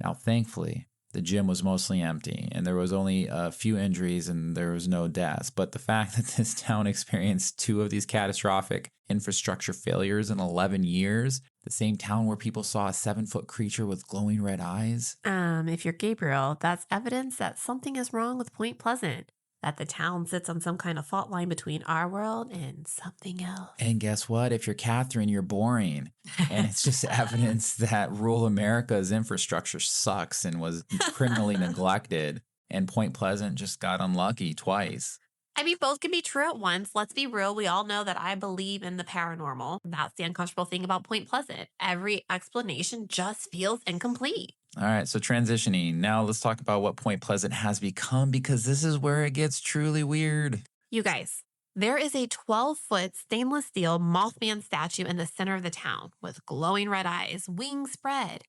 Now, thankfully, the gym was mostly empty, and there was only a few injuries and there was no deaths. But the fact that this town experienced 2 of these catastrophic infrastructure failures in 11 years, the same town where people saw a 7-foot creature with glowing red eyes. If you're Gabriel, that's evidence that something is wrong with Point Pleasant. That the town sits on some kind of fault line between our world and something else. And guess what? If you're Kathryn, you're boring. And it's just evidence that rural America's infrastructure sucks and was criminally neglected. And Point Pleasant just got unlucky twice. I mean, both can be true at once. Let's be real. We all know that I believe in the paranormal. That's the uncomfortable thing about Point Pleasant. Every explanation just feels incomplete. All right, so transitioning. Now let's talk about what Point Pleasant has become, because this is where it gets truly weird. You guys, there is a 12-foot stainless steel Mothman statue in the center of the town with glowing red eyes, wings spread.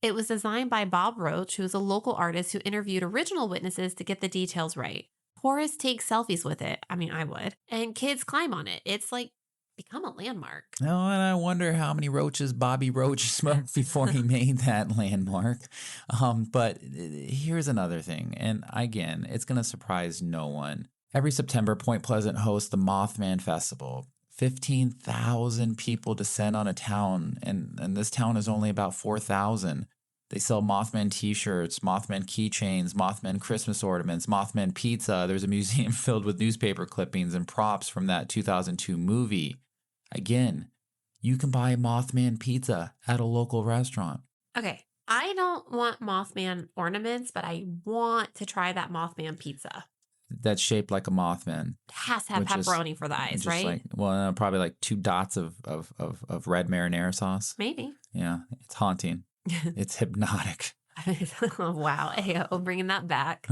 It was designed by Bob Roach, who is a local artist who interviewed original witnesses to get the details right. Tourists take selfies with it. I mean, I would. And kids climb on it. It's like become a landmark. Oh, and I wonder how many roaches Bobby Roach smoked before he made that landmark. But here's another thing. And again, it's going to surprise no one. Every September, Point Pleasant hosts the Mothman Festival. 15,000 people descend on a town, and this town is only about 4,000. They sell Mothman t-shirts, Mothman keychains, Mothman Christmas ornaments, Mothman pizza. There's a museum filled with newspaper clippings and props from that 2002 movie. Again, you can buy Mothman pizza at a local restaurant. Okay, I don't want Mothman ornaments, but I want to try that Mothman pizza. That's shaped like a Mothman. It has to have pepperoni for the eyes, right? Like, well, probably like 2 dots of red marinara sauce. Maybe. Yeah, it's haunting. It's hypnotic. Wow. Ayo, bringing that back.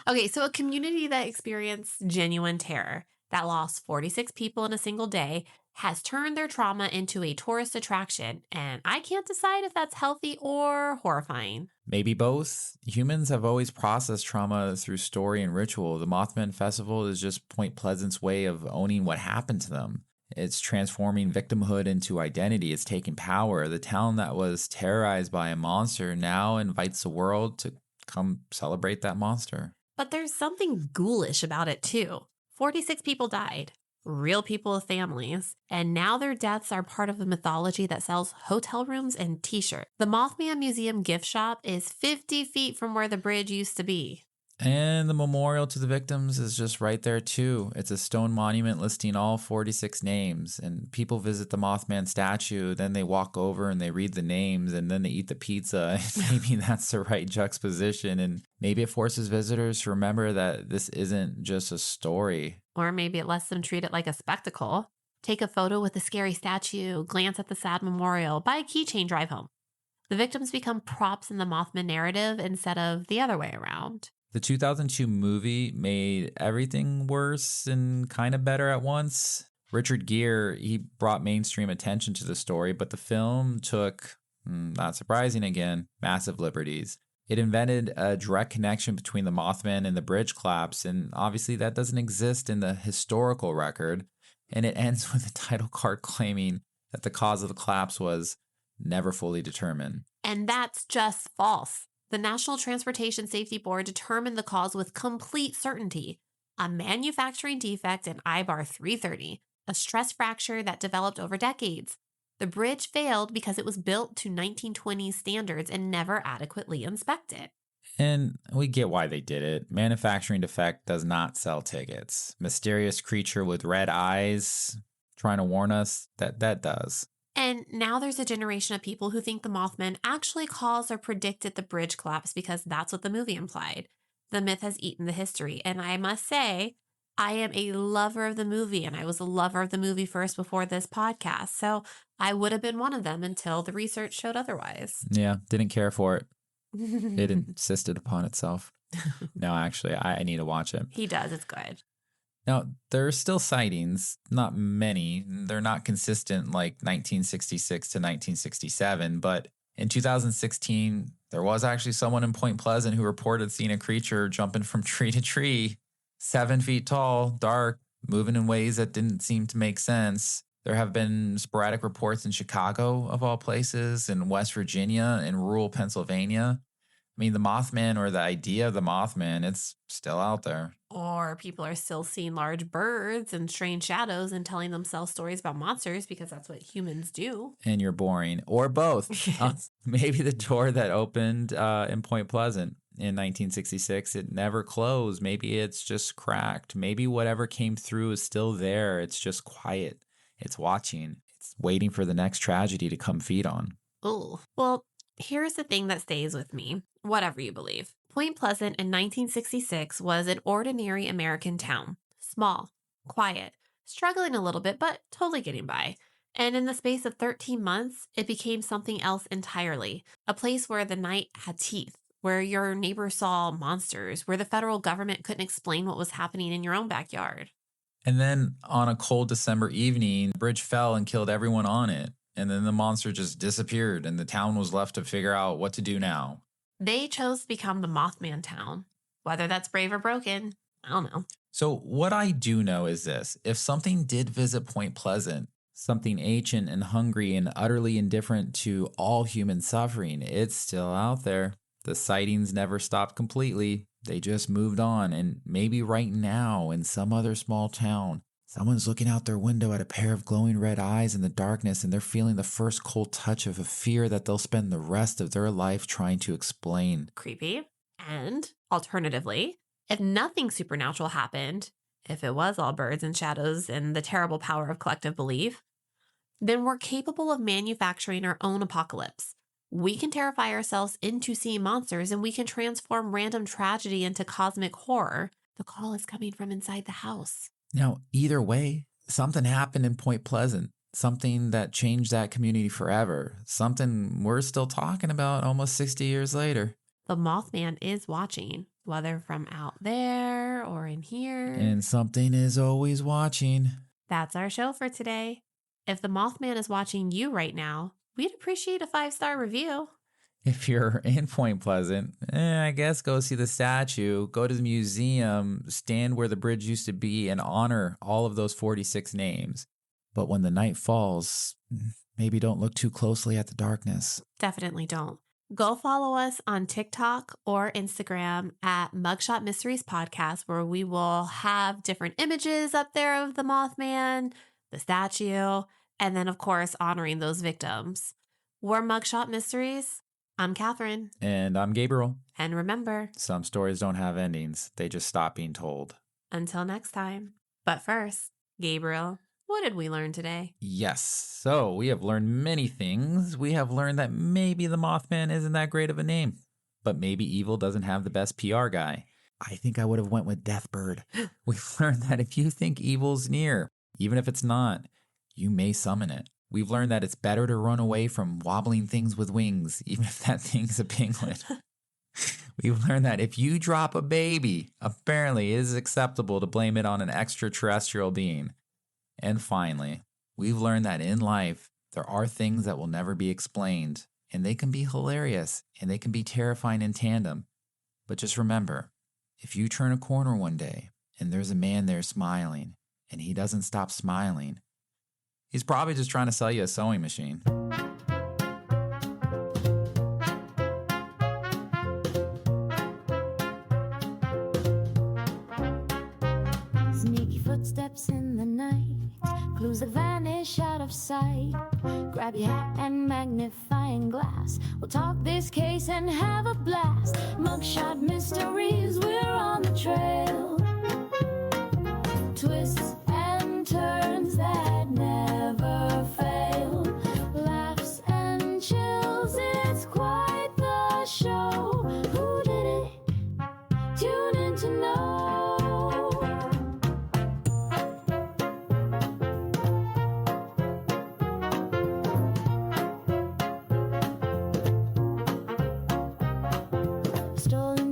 Okay, so a community that experienced genuine terror, that lost 46 people in a single day, has turned their trauma into a tourist attraction, and I can't decide if that's healthy or horrifying. Maybe both. Humans have always processed trauma through story and ritual. The Mothman Festival is just Point Pleasant's way of owning what happened to them. It's transforming victimhood into identity. It's taking power. The town that was terrorized by a monster now invites the world to come celebrate that monster. But there's something ghoulish about it, too. 46 people died. Real people with families, and now their deaths are part of the mythology that sells hotel rooms and t-shirts. The Mothman Museum gift shop is 50 feet from where the bridge used to be. And the memorial to the victims is just right there too. It's a stone monument listing all 46 names, and people visit the Mothman statue, then they walk over and they read the names, and then they eat the pizza. Maybe that's the right juxtaposition, and maybe it forces visitors to remember that this isn't just a story. Or maybe it lets them treat it like a spectacle. Take a photo with the scary statue, glance at the sad memorial, buy a keychain, drive home. The victims become props in the Mothman narrative instead of the other way around. The 2002 movie made everything worse and kind of better at once. Richard Gere, he brought mainstream attention to the story, but the film took, not surprising again, massive liberties. It invented a direct connection between the Mothman and the bridge collapse, and obviously that doesn't exist in the historical record. And it ends with a title card claiming that the cause of the collapse was never fully determined. And that's just false. The National Transportation Safety Board determined the cause with complete certainty. A manufacturing defect in I-bar 330, a stress fracture that developed over decades. The bridge failed because it was built to 1920s standards and never adequately inspected. And we get why they did it. Manufacturing defect does not sell tickets. Mysterious creature with red eyes trying to warn us, that does. And now there's a generation of people who think the Mothman actually caused or predicted the bridge collapse because that's what the movie implied. The myth has eaten the history. And I must say, I am a lover of the movie, and I was a lover of the movie first before this podcast. So I would have been one of them until the research showed otherwise. Yeah, didn't care for it. It insisted upon itself. No, actually, I need to watch it. He does. It's good. Now, there are still sightings, not many. They're not consistent like 1966 to 1967, but in 2016, there was actually someone in Point Pleasant who reported seeing a creature jumping from tree to tree, 7 feet tall, dark, moving in ways that didn't seem to make sense. There have been sporadic reports in Chicago, of all places, in West Virginia, in rural Pennsylvania. I mean, the Mothman, or the idea of the Mothman, it's still out there. Or people are still seeing large birds and strange shadows and telling themselves stories about monsters because that's what humans do. And you're boring. Or both. Maybe the door that opened in Point Pleasant in 1966, it never closed. Maybe it's just cracked. Maybe whatever came through is still there. It's just quiet. It's watching. It's waiting for the next tragedy to come feed on. Oh, well, here's the thing that stays with me, whatever you believe. Point Pleasant in 1966 was an ordinary American town. Small, quiet, struggling a little bit, but totally getting by. And in the space of 13 months, it became something else entirely. A place where the night had teeth, where your neighbor saw monsters, where the federal government couldn't explain what was happening in your own backyard. And then on a cold December evening, the bridge fell and killed everyone on it. And then the monster just disappeared and the town was left to figure out what to do now. They chose to become the Mothman town. Whether that's brave or broken, I don't know. So what I do know is this. If something did visit Point Pleasant, something ancient and hungry and utterly indifferent to all human suffering, it's still out there. The sightings never stopped completely. They just moved on. And maybe right now in some other small town, someone's looking out their window at a pair of glowing red eyes in the darkness and they're feeling the first cold touch of a fear that they'll spend the rest of their life trying to explain. Creepy. And alternatively, if nothing supernatural happened, if it was all birds and shadows and the terrible power of collective belief, then we're capable of manufacturing our own apocalypse. We can terrify ourselves into seeing monsters and we can transform random tragedy into cosmic horror. The call is coming from inside the house. Now, either way, something happened in Point Pleasant, something that changed that community forever, something we're still talking about almost 60 years later. The Mothman is watching, whether from out there or in here. And something is always watching. That's our show for today. If the Mothman is watching you right now, we'd appreciate a 5-star review. If you're in Point Pleasant, I guess go see the statue, go to the museum, stand where the bridge used to be, and honor all of those 46 names. But when the night falls, maybe don't look too closely at the darkness. Definitely don't. Go follow us on TikTok or Instagram at Mugshot Mysteries Podcast, where we will have different images up there of the Mothman, the statue, and then, of course, honoring those victims. We're Mugshot Mysteries. I'm Kathryn. And I'm Gabriel. And remember, some stories don't have endings. They just stop being told. Until next time. But first, Gabriel, what did we learn today? Yes. So we have learned many things. We have learned that maybe the Mothman isn't that great of a name, but maybe evil doesn't have the best PR guy. I think I would have went with Deathbird. We've learned that if you think evil's near, even if it's not, you may summon it. We've learned that it's better to run away from wobbling things with wings, even if that thing's a penguin. We've learned that if you drop a baby, apparently it is acceptable to blame it on an extraterrestrial being. And finally, we've learned that in life, there are things that will never be explained, and they can be hilarious, and they can be terrifying in tandem. But just remember, if you turn a corner one day, and there's a man there smiling, and he doesn't stop smiling, he's probably just trying to sell you a sewing machine. Sneaky footsteps in the night, clues that vanish out of sight. Grab your hat and magnifying glass. We'll talk this case and have a blast. Mugshot Mysteries, we're on the trail. Twists and turns that never fail. Laughs and chills, it's quite the show. Who did it? Tune in to know.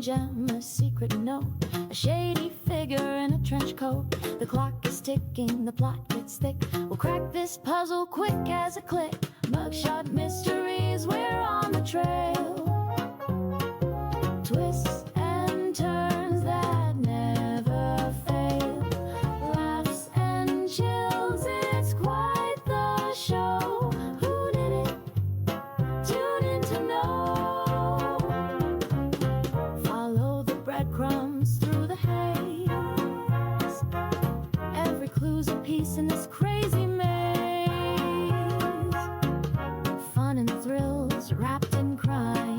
Gem, a secret note, a shady figure in a trench coat. The clock is ticking, the plot gets thick. We'll crack this puzzle quick as a click. Mugshot Mysteries, we're on the trail. Twists and turns that never fail. Laughs and chills, it's quite the show. Who did it? Tune in to know. Crumbs through the haze. Every clue's a piece in this crazy maze. Fun and thrills wrapped in crime.